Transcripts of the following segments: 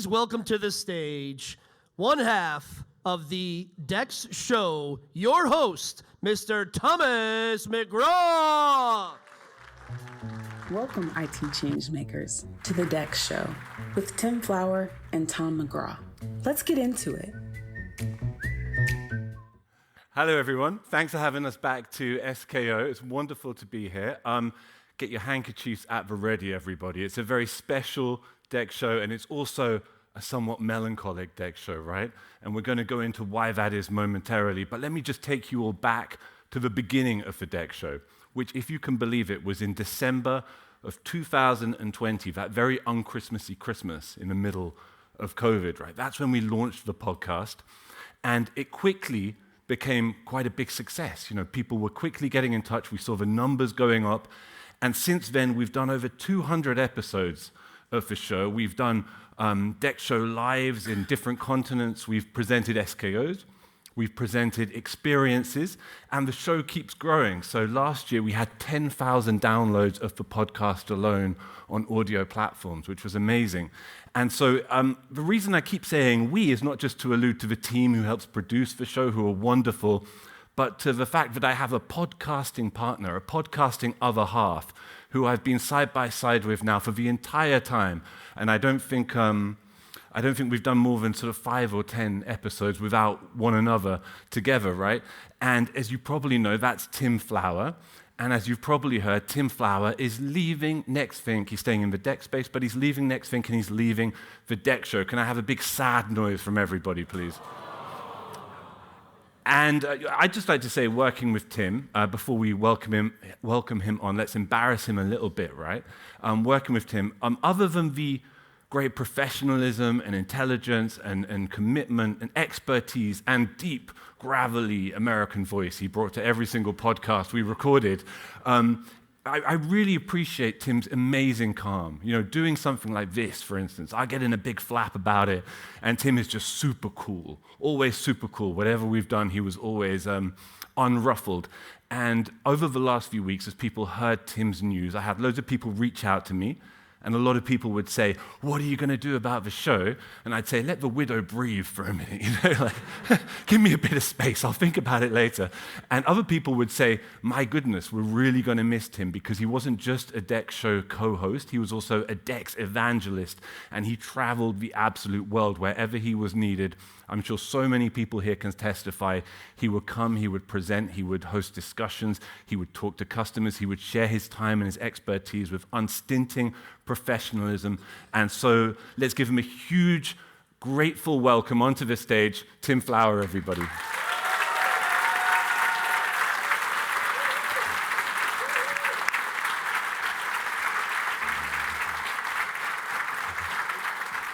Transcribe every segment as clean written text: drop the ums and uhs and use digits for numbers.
please welcome to the stage one half of the DEX Show, your host, Mr. Thomas McGrath. Welcome, IT changemakers, to the DEX Show with Tim Flower and Tom McGrath. Let's get into it. Hello, everyone. Thanks for having us back to SKO. It's wonderful to be here. Get your handkerchiefs at the ready, everybody. It's a very special DEX show, and it's also a somewhat melancholic DEX show, right? And we're going to go into why that is momentarily. But let me just take you all back to the beginning of the DEX show, which, if you can believe it, was in December of 2020, that very un-Christmassy Christmas in the middle of COVID, right? That's when we launched the podcast, and it quickly became quite a big success. You know, people were quickly getting in touch. We saw the numbers going up, and since then, we've done over 200 episodes of the show. We've done DEX Show lives in different continents. We've presented SKOs. We've presented experiences, and the show keeps growing. So last year, we had 10,000 downloads of the podcast alone on audio platforms, which was amazing. And so the reason I keep saying we is not just to allude to the team who helps produce the show, who are wonderful, but to the fact that I have a podcasting partner, a podcasting other half, who I've been side by side with now for the entire time. And I don't think we've done more than sort of 5 or 10 episodes without one another together, right? And as you probably know, that's Tim Flower. And as you've probably heard, Tim Flower is leaving Nexthink. He's staying in the DEX space, but he's leaving Nexthink and he's leaving the DEX show. Can I have a big sad noise from everybody, please? And I'd just like to say, working with Tim, before we welcome him on, let's embarrass him a little bit, right? Working with Tim, other than the great professionalism and intelligence and commitment and expertise and deep, gravelly American voice he brought to every single podcast we recorded, I really appreciate Tim's amazing calm. You know, doing something like this, for instance, I get in a big flap about it, and Tim is just super cool, always super cool. Whatever we've done, he was always unruffled. And over the last few weeks, as people heard Tim's news, I had loads of people reach out to me, and a lot of people would say, "What are you going to do about the show?" And I'd say, "Let the widow breathe for a minute, you know, like, give me a bit of space, I'll think about it later." And other people would say, "My goodness, we're really going to miss Tim because he wasn't just a DEX show co-host, he was also a DEX evangelist, and he traveled the absolute world wherever he was needed." I'm sure so many people here can testify. He would come, he would present, he would host discussions, he would talk to customers, he would share his time and his expertise with unstinting professionalism. And so let's give him a huge, grateful welcome onto the stage. Tim Flower, everybody.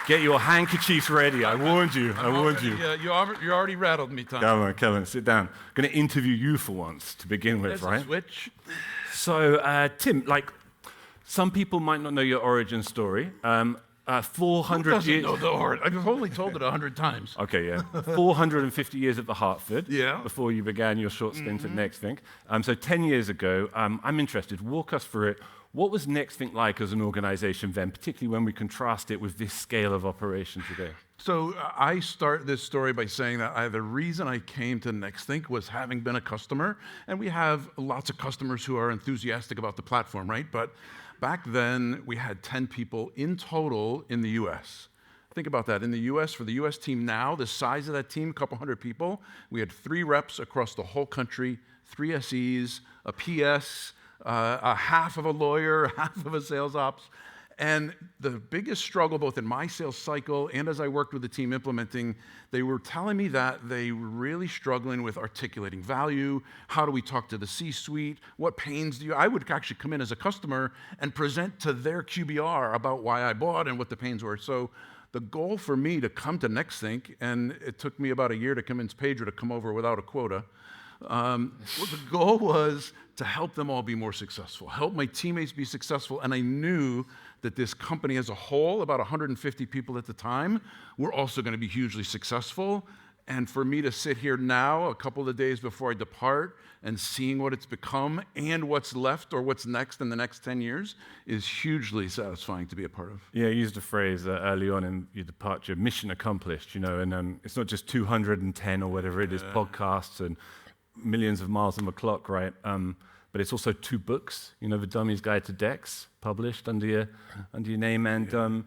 Get your handkerchiefs ready. I warned you. Yeah, you already rattled me, Tom. Come on, sit down. I'm going to interview you for once to begin with, right? Switch. So, Tim, like, some people might not know your origin story. 400 years. No, the origin. I've only told it 100 times. Okay, yeah. 450 years at the Hartford. Yeah. Before you began your short stint at Nexthink. So 10 years ago, I'm interested. Walk us through it. What was Nexthink like as an organization then, particularly when we contrast it with this scale of operation today? So I start this story by saying that the reason I came to Nexthink was having been a customer, and we have lots of customers who are enthusiastic about the platform, right? But back then, we had 10 people in total in the US. Think about that. In the US, for the US team now, the size of that team, a couple hundred people, we had 3 reps across the whole country, 3 SEs, a PS, a half of a lawyer, half of a sales ops. And the biggest struggle, both in my sales cycle and as I worked with the team implementing, they were telling me that they were really struggling with articulating value. How do we talk to the C-suite? What pains do you? I would actually come in as a customer and present to their QBR about why I bought and what the pains were. So the goal for me to come to Nexthink, and it took me about a year to convince Pedro to come over without a quota. The goal was to help them all be more successful, help my teammates be successful, and I knew that this company as a whole, about 150 people at the time, were also going to be hugely successful, And for me to sit here now, a couple of days before I depart, and seeing what it's become and what's left or what's next in the next 10 years is hugely satisfying to be a part of. Yeah, you used a phrase early on in your departure, mission accomplished, and it's not just 210 or whatever it is, podcasts and millions of miles on the clock, right? But it's also 2 books, The Dummy's Guide to DEX, published under your name. And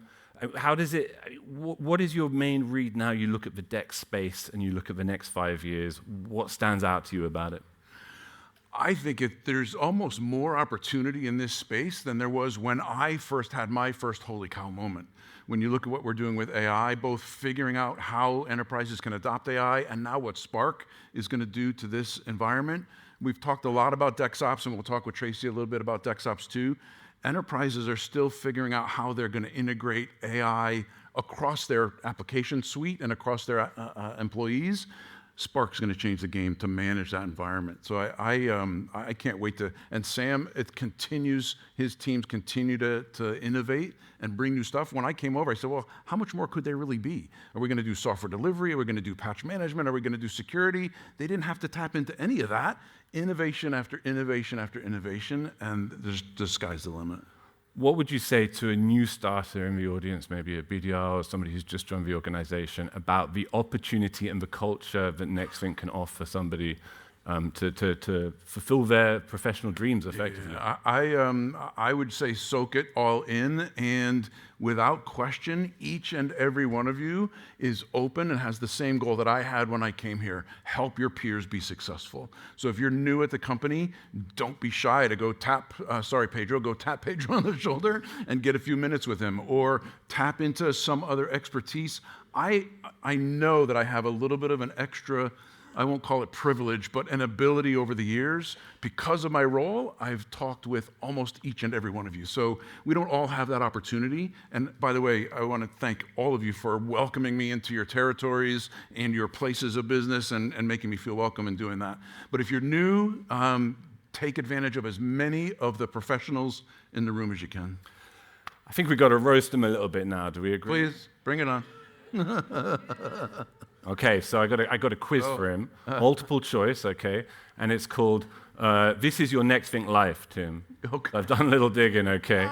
how does it, what is your main read now you look at the DEX space and you look at the next 5 years? What stands out to you about it? I think there's almost more opportunity in this space than there was when I first had my first holy cow moment. When you look at what we're doing with AI, both figuring out how enterprises can adopt AI and now what Spark is going to do to this environment. We've talked a lot about DEX Ops, and we'll talk with Tracey a little bit about DEX Ops too. Enterprises are still figuring out how they're going to integrate AI across their application suite and across their employees. Spark's going to change the game to manage that environment. So I can't wait to, and Sam, his teams continue to innovate and bring new stuff. When I came over, I said, well, how much more could there really be? Are we going to do software delivery? Are we going to do patch management? Are we going to do security? They didn't have to tap into any of that. Innovation after innovation after innovation, and the sky's the limit. What would you say to a new starter in the audience, maybe a BDR or somebody who's just joined the organization, about the opportunity and the culture that Nexthink can offer somebody to fulfill their professional dreams effectively? I would say soak it all in, and without question, each and every one of you is open and has the same goal that I had when I came here: help your peers be successful. So if you're new at the company, don't be shy to go tap Pedro on the shoulder and get a few minutes with him, or tap into some other expertise. I know that I have a little bit of an extra, I won't call it privilege, but an ability over the years. Because of my role, I've talked with almost each and every one of you. So we don't all have that opportunity. And by the way, I want to thank all of you for welcoming me into your territories and your places of business and making me feel welcome in doing that. But if you're new, take advantage of as many of the professionals in the room as you can. I think we've got to roast them a little bit now. Do we agree? Please, bring it on. Okay, so I got a quiz for him, multiple choice, okay, and it's called "This is your Nexthink life," Tim. Okay. I've done a little digging, okay.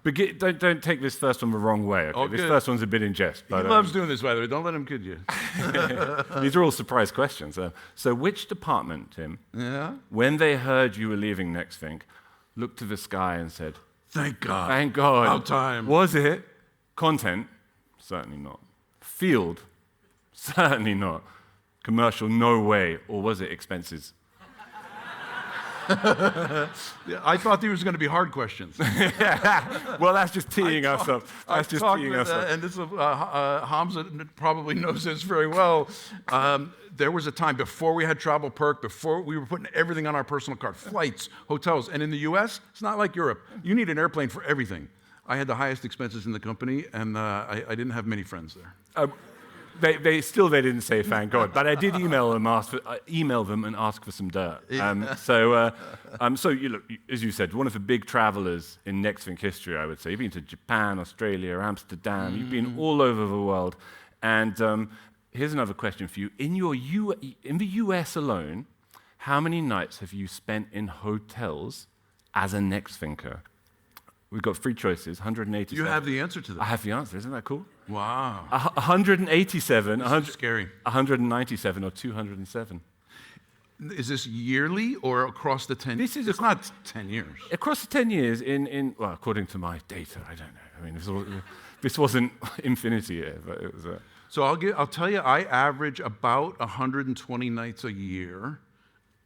But don't take this first one the wrong way, okay? This first one's a bit in jest. But, he loves doing this, by the way. Don't let him kid you. These are all surprise questions. So which department, Tim, when they heard you were leaving Nexthink, looked to the sky and said, "Thank God. Thank God." About time. Was it content? Certainly not. Field? Certainly not. Commercial? No way. Or was it expenses? I thought these were going to be hard questions. Well, that's just teeing us up. That's just teeing us up. And this is, Hamza probably knows this very well. There was a time before we had Travel Perk, before we were putting everything on our personal card, flights, hotels. And in the US, it's not like Europe. You need an airplane for everything. I had the highest expenses in the company, and I didn't have many friends there. They didn't say thank God, but I did email them and ask for some dirt. So you look, as you said, one of the big travelers in Nexthink history, I would say. You've been to Japan, Australia, Amsterdam. You've been all over the world. And here's another question for you: in the US alone, how many nights have you spent in hotels as a Nexthinker? We've got 3 choices, 187. You have the answer to that. I have the answer. Isn't that cool? Wow. 187, This is scary. 197, or 207. Is this yearly or across the 10 years? It's not 10 years. Across the 10 years, well, according to my data, I don't know. I mean, this wasn't infinity here, but it was. So I'll tell you, I average about 120 nights a year,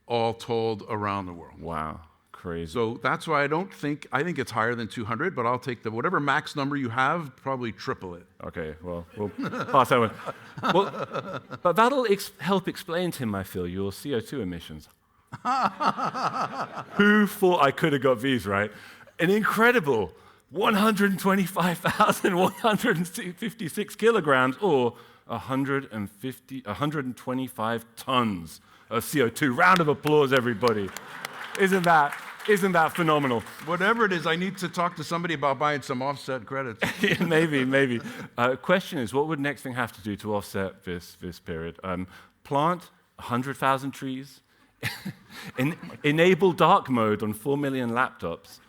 all told, around the world. Wow. Crazy. So that's why I think it's higher than 200, but I'll take whatever max number you have, probably triple it. Okay, well, we'll pass that one. Well, but that'll help explain to him, I feel, your CO2 emissions. Who thought I could have got these right? An incredible 125,156 kilograms, or 125 tons of CO2. Round of applause, everybody. Isn't that Isn't that phenomenal? Whatever it is, I need to talk to somebody about buying some offset credits. Yeah, maybe. Question is, what would Nexthink have to do to offset this period? Plant 100,000 trees, enable dark mode on 4 million laptops,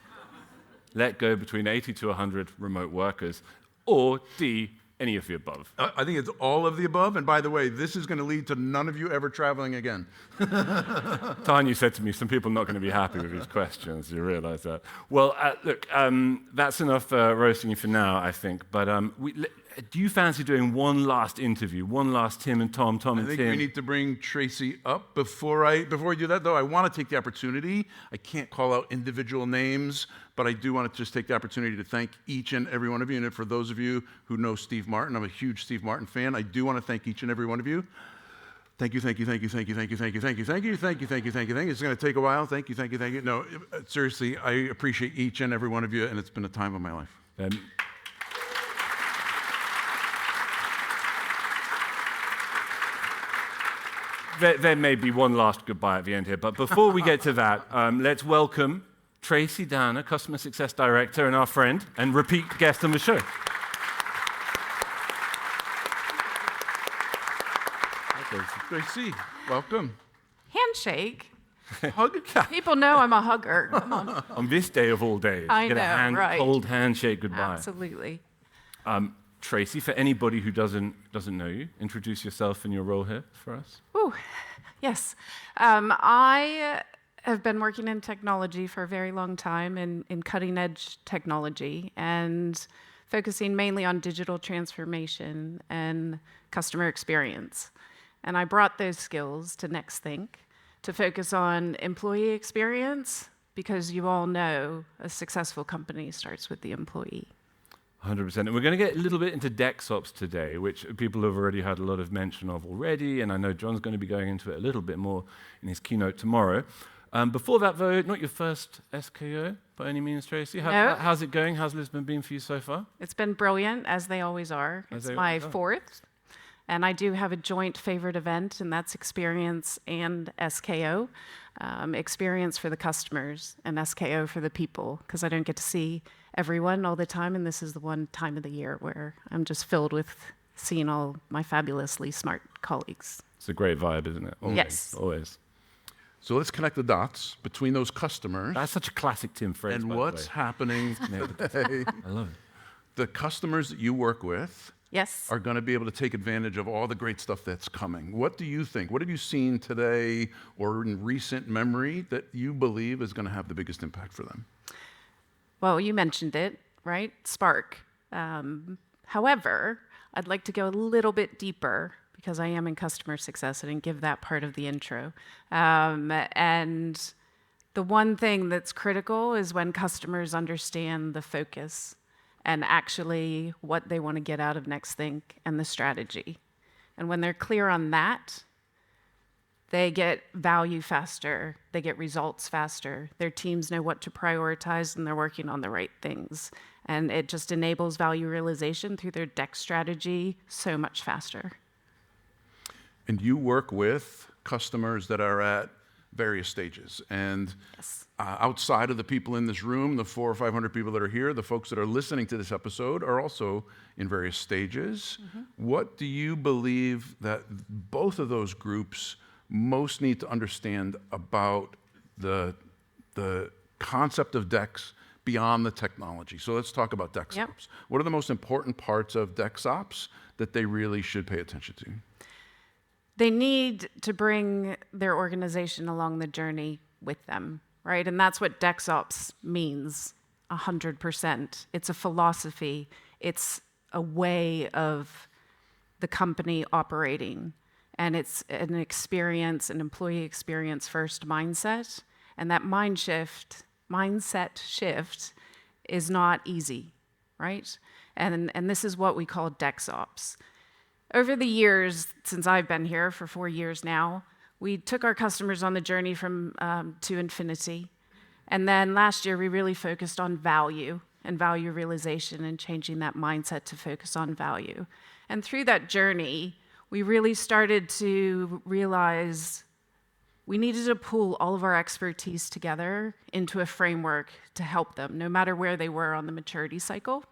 let go between 80 to 100 remote workers, or D, any of the above. I think it's all of the above. And by the way, this is going to lead to none of you ever traveling again. Tanya said to me, some people are not going to be happy with these questions. You realize that? Well, look, that's enough roasting you for now, I think. But do you fancy doing one last interview, one last Tim and Tom, Tom and Tim? I think we need to bring Tracey up. Before we do that, though, I want to take the opportunity. I can't call out individual names, but I do want to just take the opportunity to thank each and every one of you. And for those of you who know Steve Martin, I'm a huge Steve Martin fan. I do want to thank each and every one of you. Thank you. It's going to take a while. Thank you. No, seriously, I appreciate each and every one of you, and it's been a time of my life. There may be one last goodbye at the end here, but before we get to that, let's welcome Tracey Downer, Customer Success Director and our friend, and repeat guest on the show. Tracey, welcome. Handshake. Hug. People know I'm a hugger. Come on. On this day of all days, I get know, a right. cold handshake goodbye. Absolutely. Tracey, for anybody who doesn't know you, introduce yourself and your role here for us. Ooh, yes. I have been working in technology for a very long time in cutting-edge technology and focusing mainly on digital transformation and customer experience. And I brought those skills to Nexthink to focus on employee experience because you all know a successful company starts with the employee. 100%. And we're going to get a little bit into DEX Ops today, which people have already had a lot of mention of already, and I know John's going to be going into it a little bit more in his keynote tomorrow. Before that, though, not your first SKO by any means, Tracey. How's it going? How's Lisbon been for you so far? It's been brilliant, as they always are. It's my fourth, and I do have a joint favorite event, and that's Experience and SKO. Experience for the customers and SKO for the people, because I don't get to see everyone all the time, and this is the one time of the year where I'm just filled with seeing all my fabulously smart colleagues. It's a great vibe, isn't it? Always, yes. Always. So let's connect the dots between those customers. That's such a classic Tim phrase, and by what's the way. happening today. I love it. The customers that you work with Yes. are going to be able to take advantage of all the great stuff that's coming. What do you think? What have you seen today or in recent memory that you believe is going to have the biggest impact for them? Well, you mentioned it, right? Spark. However, I'd like to go a little bit deeper because I am in customer success. I didn't give that part of the intro. And the one thing that's critical is when customers understand the focus and actually what they want to get out of Nexthink and the strategy. And when they're clear on that, they get value faster, they get results faster, their teams know what to prioritize, and they're working on the right things. And it just enables value realization through their DEX strategy so much faster. And you work with customers that are at various stages. And Yes. Outside of the people in this room, the 400 or 500 people that are here, the folks that are listening to this episode are also in various stages. Mm-hmm. What do you believe that both of those groups most need to understand about the concept of DEX beyond the technology? So let's talk about DEX Yep. Ops. What are the most important parts of DEX Ops that they really should pay attention to? They need to bring their organization along the journey with them, right? And that's what DEX Ops means, 100%. It's a philosophy. It's a way of the company operating. And it's an experience, an employee experience first mindset. And that mindset shift is not easy, right? And this is what we call DEX Ops. Over the years, since I've been here for 4 years now, we took our customers on the journey from to infinity. And then last year, we really focused on value and value realization and changing that mindset to focus on value. And through that journey, we really started to realize we needed to pool all of our expertise together into a framework to help them, no matter where they were on the maturity cycle.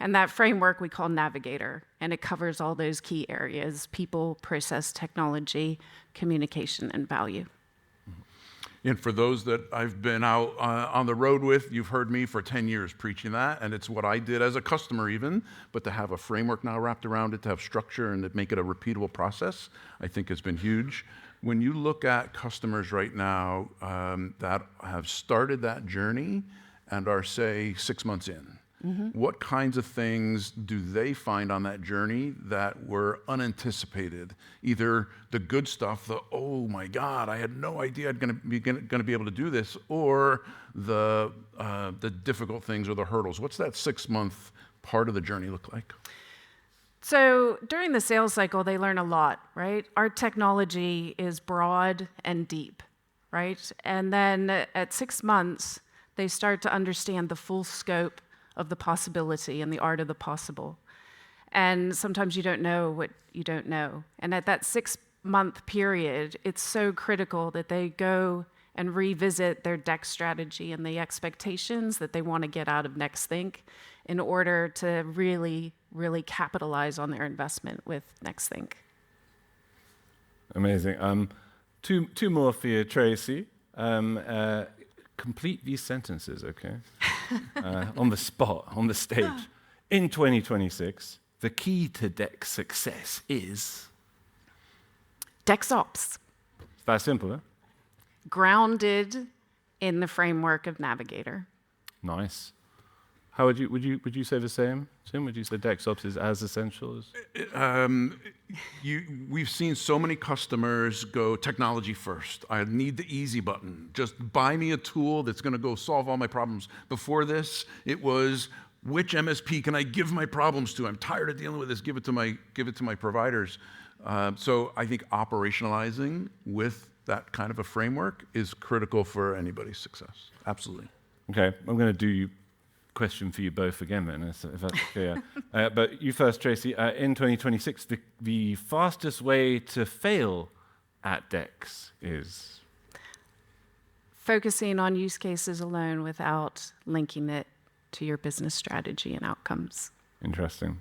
And that framework we call Navigator, and it covers all those key areas: people, process, technology, communication, and value. And for those that I've been out on the road with, you've heard me for 10 years preaching that, and it's what I did as a customer even, but to have a framework now wrapped around it, to have structure and to make it a repeatable process, I think has been huge. When you look at customers right now that have started that journey and are, say, 6 months in, what kinds of things do they find on that journey that were unanticipated? Either the good stuff, the, oh my God, I had no idea I'm going to be able to do this, or the difficult things or the hurdles. What's that 6-month part of the journey look like? So during the sales cycle, they learn a lot, right? Our technology is broad and deep, right? And then at 6 months, they start to understand the full scope of the possibility and the art of the possible. And sometimes you don't know what you don't know. And at that 6-month period, it's so critical that they go and revisit their DEX strategy and the expectations that they want to get out of Nexthink in order to really, really capitalize on their investment with Nexthink. Amazing. Two more for you, Tracey. Complete these sentences, okay? On the spot, on the stage. In 2026, the key to DEX success is? DEX Ops. It's that simple, huh? Grounded in the framework of Navigator. Nice. How would you say the same, Tim? Would you say DEX Ops is as essential as? We've seen so many customers go technology first. I need the easy button. Just buy me a tool that's going to go solve all my problems. Before this, it was, which MSP can I give my problems to? I'm tired of dealing with this. Give it to my providers. So I think operationalizing with that kind of a framework is critical for anybody's success. Absolutely. Okay, I'm going to do question for you both again then, if that's clear. But you first, Tracey. In 2026, the fastest way to fail at DEX is? Focusing on use cases alone without linking it to your business strategy and outcomes. Interesting.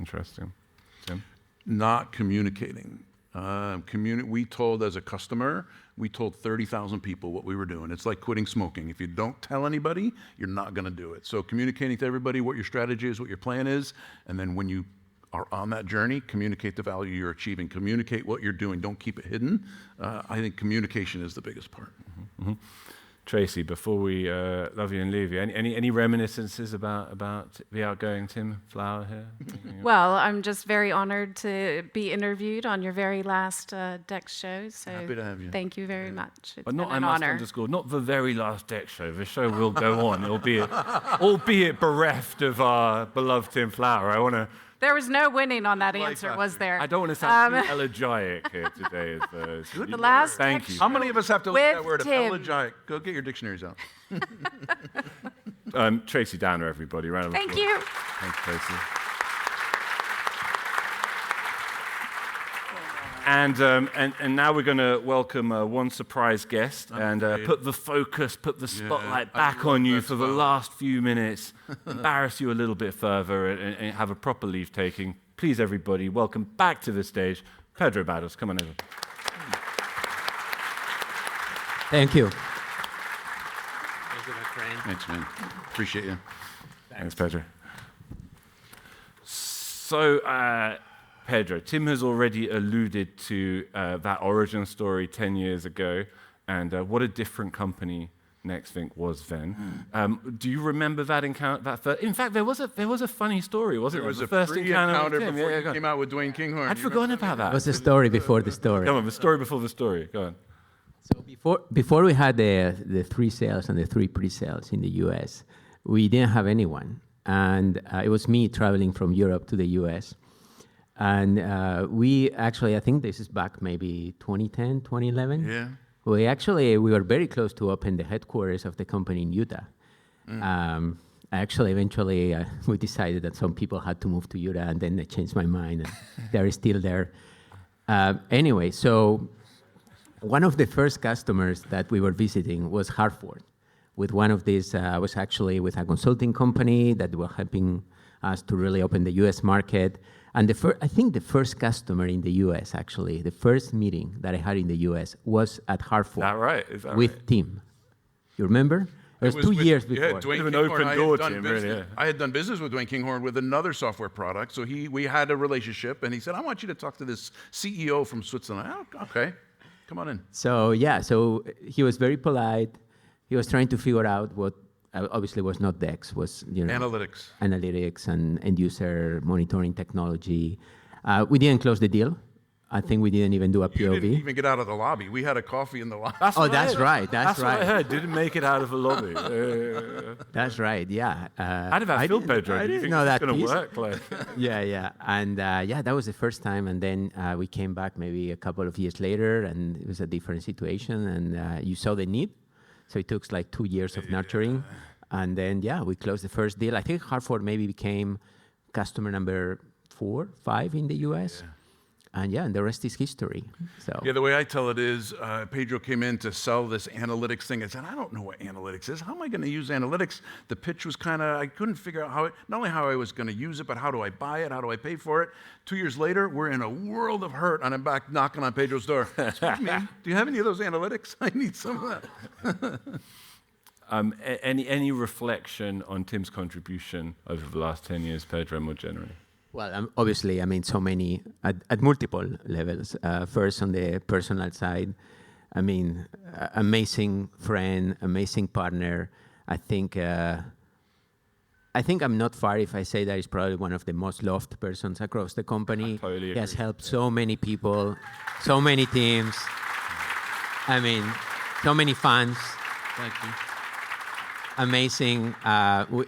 Tim? Not communicating. We told, as a customer, we told 30,000 people what we were doing. It's like quitting smoking. If you don't tell anybody, you're not going to do it. So communicating to everybody what your strategy is, what your plan is, and then when you are on that journey, communicate the value you're achieving. Communicate what you're doing. Don't keep it hidden. I think communication is the biggest part. Mm-hmm. Tracey, before we love you and leave you, any reminiscences about the outgoing Tim Flower here? Well, I'm just very honored to be interviewed on your very last DEX show. So happy to have you. Thank you very much. It's But not, been I an must honor. underscore, not the very last DEX show. The show will go on, albeit bereft of our beloved Tim Flower. I want to. There was no winning on that answer, was there? I don't want to sound too elegiac here today. The last Thank DEX you. How many of us have to look at that With word? Tim. Elegiac. Go get your dictionaries out. Tracey Downer, everybody. Round of applause. Thank you. Thanks, Tracey. And now we're going to welcome one surprise guest and put the focus, put the spotlight back on you for the last few minutes, embarrass you a little bit further and have a proper leave taking. Please, everybody, welcome back to the stage, Pedro Bados. Come on over. Thank you. Thanks, man. Appreciate you. Thanks, Pedro. So, Pedro, Tim has already alluded to that origin story 10 years ago, and what a different company Nexthink was then. Do you remember that encounter? In fact, there was a funny story, wasn't There it? was The a first free encounter with Tim. before Yeah, you go on. came out with Dwayne Kinghorn. I'd You forgotten remember about that. It was the story before the story. Come on, the story before the story. Go on. So before we had the 3 sales and the 3 pre-sales in the US, we didn't have anyone. And it was me traveling from Europe to the US. And we actually, I think this is back maybe 2010, 2011. Yeah. We were very close to open the headquarters of the company in Utah. Actually, eventually, we decided that some people had to move to Utah, and then I changed my mind, and they're still there. Anyway, so one of the first customers that we were visiting was Hartford. With one of these, I was actually with a consulting company that were helping us to really open the U.S. market. And I think the first customer in the U.S., actually, the first meeting that I had in the U.S. was at Hartford. Is that right? Is that with right? Tim. You remember? It was 2 years before. Yeah, Dwayne An Kinghorn, open door, Tim, really, yeah. I had done business with Dwayne Kinghorn with another software product, so we had a relationship, and he said, I want you to talk to this CEO from Switzerland. Oh, okay, come on in. So he was very polite. He was trying to figure out what obviously was not DEX, was analytics and end user monitoring technology. We didn't close the deal. I think we didn't even do a POV. You didn't even get out of the lobby. We had a coffee in the lobby. That's right. That's what I heard. Didn't make it out of the lobby. That's right. Yeah. How did that feel, Pedro? I Do you didn't think know it's that going to piece. work? Like? Yeah. And that was the first time. And then we came back maybe a couple of years later, and it was a different situation. And you saw the need. So it took like 2 years of nurturing. And then, we closed the first deal. I think Hartford maybe became customer number 4, 5 in the US. Yeah. And the rest is history. So the way I tell it is, Pedro came in to sell this analytics thing. I said, I don't know what analytics is. How am I going to use analytics? The pitch was I couldn't figure out not only how I was going to use it, but how do I buy it? How do I pay for it? 2 years later, we're in a world of hurt, and I'm back knocking on Pedro's door. Excuse me, do you have any of those analytics? I need some of that. Any reflection on Tim's contribution over the last 10 years, Pedro, more generally? Well, obviously, so many at multiple levels. First, on the personal side, amazing friend, amazing partner. I think I'm not far if I say that he's probably one of the most loved persons across the company. I totally agree. He has helped so many people, so many teams. So many fans. Thank you. Amazing.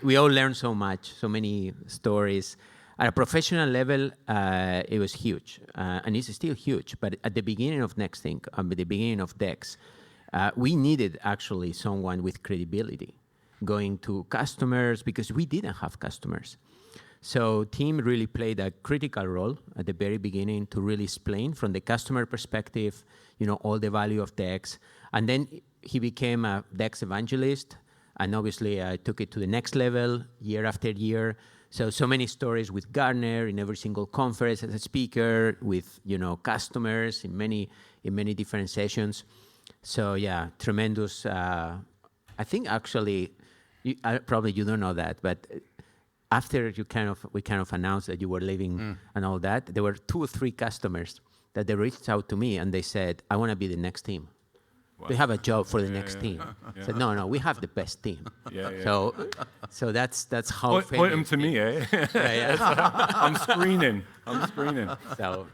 We all learned so much, so many stories. At a professional level, it was huge, and it's still huge. But at the beginning of Nexthink, at the beginning of DEX, we needed actually someone with credibility going to customers because we didn't have customers. So Tim really played a critical role at the very beginning to really explain from the customer perspective, all the value of DEX. And then he became a DEX evangelist, and obviously I took it to the next level year after year. So many stories with Gartner in every single conference as a speaker, with customers in many different sessions. So tremendous. I think actually, probably you don't know that, but after we kind of announced that you were leaving and all that, there were 2 or 3 customers that they reached out to me and they said, "I want to be the next team. Wow. We have a job for the next team." I said, no, we have the best team. So that's how. Point them to me, eh? I'm screening. So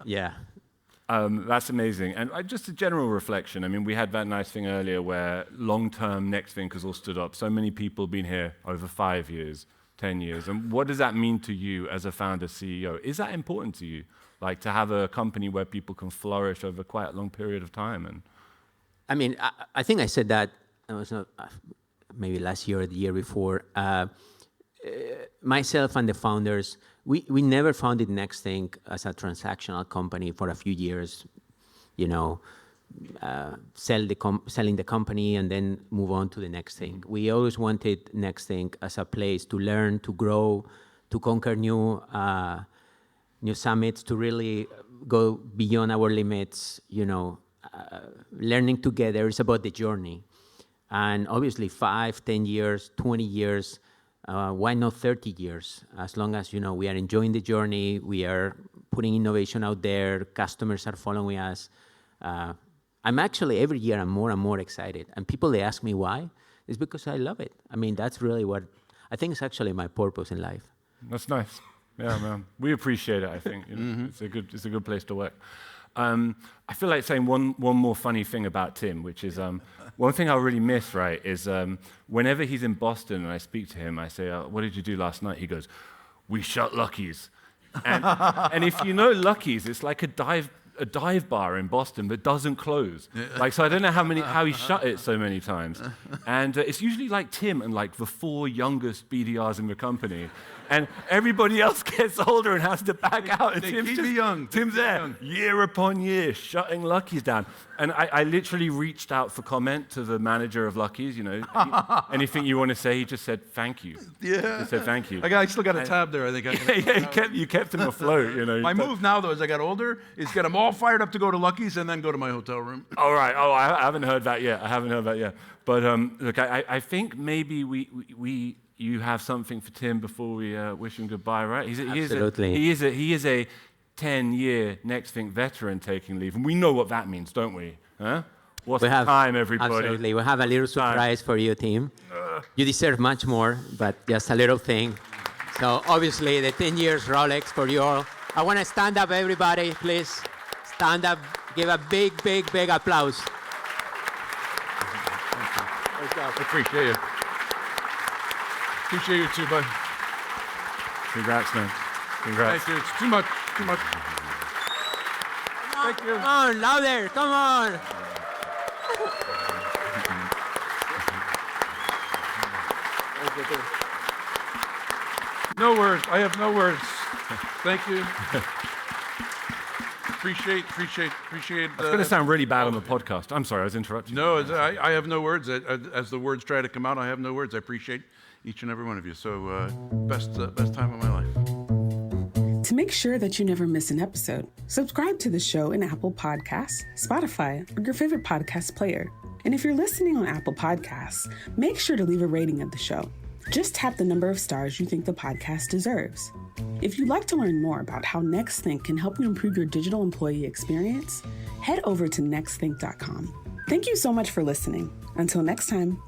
that's amazing. And just a general reflection. We had that nice thing earlier where long-term Nexthinkers all stood up. So many people been here over 5 years, 10 years. And what does that mean to you as a founder, CEO? Is that important to you, like to have a company where people can flourish over quite a long period of time? And I think I said that it was not, maybe last year or the year before. Myself and the founders, we never founded Nexthink as a transactional company for a few years, selling the company and then move on to the next thing. We always wanted Nexthink as a place to learn, to grow, to conquer new summits, to really go beyond our limits, learning together. Is about the journey. And obviously 5, 10 years, 20 years, why not 30 years? As long as, we are enjoying the journey, we are putting innovation out there, customers are following us. I'm actually, every year, I'm more and more excited. And people, they ask me why. It's because I love it. That's really what, I think it's actually my purpose in life. That's nice. Yeah, man. We appreciate it, I think. It's a good place to work. I feel like saying one more funny thing about Tim, which is one thing I really miss, right, is whenever he's in Boston and I speak to him, I say, "What did you do last night?" He goes, "We shot Lucky's." And if you know Lucky's, it's like a a dive bar in Boston that doesn't close. Like, so I don't know how he shut it so many times. And it's usually like Tim and like the 4 youngest BDRs in the company. And everybody else gets older and has to back out. And They keep me young. Tim's there, Young. year upon year, shutting Lucky's down. And I literally reached out for comment to the manager of Lucky's, you know. Anything you want to say, he just said, thank you. Yeah. He said, thank you. I still got a tab there, I think. You kept him afloat, you know. My move now, though, as I got older, is get them all fired up to go to Lucky's and then go to my hotel room. All right. Oh, I haven't heard that yet. But look, I think maybe you have something for Tim before we wish him goodbye, right? Absolutely. He is a 10-year Nexthink veteran taking leave, and we know what that means, don't we? Huh? What's the time, everybody? Absolutely. We have a little surprise for you, Tim. You deserve much more, but just a little thing. So obviously, the 10 years Rolex for you all. I want to stand up, everybody. Please stand up. Give a big, big, big applause. Appreciate you. Appreciate you too, bud. Congrats, man. Congrats. Thank you. It's too much. Too much. Thank you. Come on, louder. Come on. No words. I have no words. Thank you. Appreciate. It's going to sound really bad on the podcast. I'm sorry, I was interrupting. No, I have no words. As the words try to come out, I have no words. I appreciate each and every one of you. So best time of my life. To make sure that you never miss an episode, subscribe to the show in Apple Podcasts, Spotify, or your favorite podcast player. And if you're listening on Apple Podcasts, make sure to leave a rating of the show. Just tap the number of stars you think the podcast deserves. If you'd like to learn more about how Nexthink can help you improve your digital employee experience, head over to nexthink.com. Thank you so much for listening. Until next time.